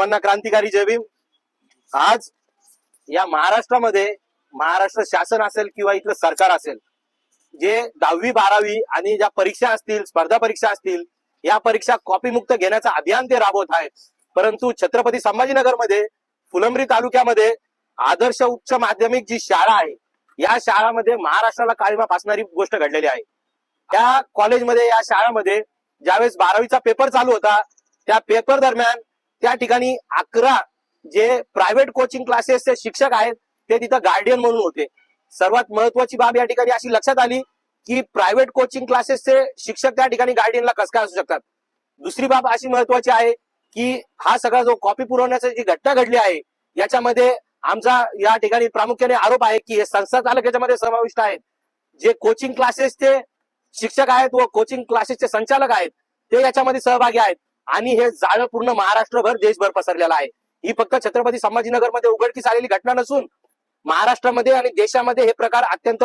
सर्वांना क्रांतिकारी जय भीम। आज या महाराष्ट्रामध्ये महाराष्ट्र शासन असेल किंवा इथलं सरकार असेल, जे 10वी 12वी आणि ज्या परीक्षा असतील, स्पर्धा परीक्षा असतील, या परीक्षा कॉपीमुक्त घेण्याचं अभियान ते राबवत आहेत। परंतु छत्रपती संभाजीनगरमध्ये फुलंब्री तालुक्यामध्ये आदर्श उच्च माध्यमिक जी शाळा आहे, या शाळामध्ये महाराष्ट्राला काळीमा फासणारी गोष्ट घडलेली आहे। त्या कॉलेजमध्ये, या शाळामध्ये ज्यावेळेस 12वीचा पेपर चालू होता, त्या पेपर दरम्यान त्या ठिकाणी 11 जे प्रायव्हेट कोचिंग क्लासेसचे शिक्षक आहेत ते तिथं गार्डियन म्हणून होते। सर्वात महत्वाची बाब या ठिकाणी अशी लक्षात आली की प्रायव्हेट कोचिंग क्लासेसचे शिक्षक त्या ठिकाणी गार्डियनला कसं काय असू शकतात। दुसरी बाब अशी महत्वाची आहे की हा सगळा जो कॉपी पुरवण्याची जी घटना घडली आहे, याच्यामध्ये आमचा या ठिकाणी प्रामुख्याने आरोप आहे की हे संस्था चालक याच्यामध्ये समाविष्ट आहेत। जे कोचिंग क्लासेसचे शिक्षक आहेत व कोचिंग क्लासेसचे संचालक आहेत ते याच्यामध्ये सहभागी आहेत आणि हे जाळं पूर्ण महाराष्ट्रभर देशभर पसरलेलं आहे। ही फक्त छत्रपती संभाजीनगरमध्ये उघडकीस आलेली घटना नसून महाराष्ट्रामध्ये आणि देशामध्ये हे प्रकार अत्यंत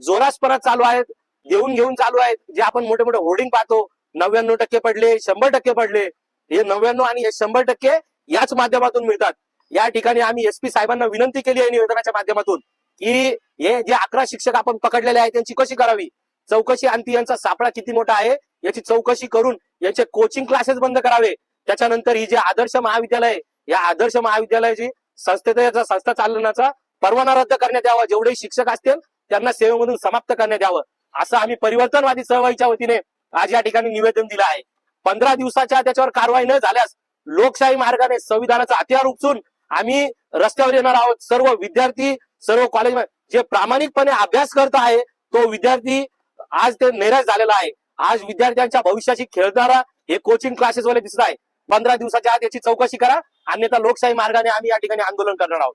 जोरासपणात चालू आहेत, देऊन घेऊन चालू आहेत। जे आपण मोठे मोठे होर्डिंग पाहतो, 99% पडले, 100% पडले, हे 99 आणि हे 100% याच माध्यमातून मिळतात। या ठिकाणी आम्ही एसपी साहेबांना विनंती केली आहे निवेदनाच्या माध्यमातून की हे जे 11 शिक्षक आपण पकडलेले आहेत त्यांची कशी करावी, चौकशी आणि यांचा सापळा किती मोठा आहे याची चौकशी करून यांचे कोचिंग क्लासेस बंद करावे। त्याच्यानंतर ही जे आदर्श महाविद्यालय, या आदर्श महाविद्यालयाची संस्था चालवण्याचा परवाना रद्द करण्यात यावा। जेवढे शिक्षक असतील त्यांना सेवेमधून समाप्त करण्यात यावं, असं आम्ही परिवर्तनवादी चळवळीच्या वतीने आज या ठिकाणी निवेदन दिलं आहे। 15 दिवसाच्या त्याच्यावर कारवाई न झाल्यास लोकशाही मार्गाने संविधानाचा हत्यार उपसून आम्ही रस्त्यावर येणार आहोत। सर्व विद्यार्थी, सर्व कॉलेज जे प्रामाणिकपणे अभ्यास करत आहे तो विद्यार्थी आज ते निराश झालेला आहे। आज विद्यार्थ्यांच्या भविष्याशी खेळणारा हे कोचिंग क्लासेस वाले दिसत आहे। 15 दिवसाच्या आत याची चौकशी करा, अन्यथा लोकशाही मार्गाने आम्ही या ठिकाणी आंदोलन करणार आहोत।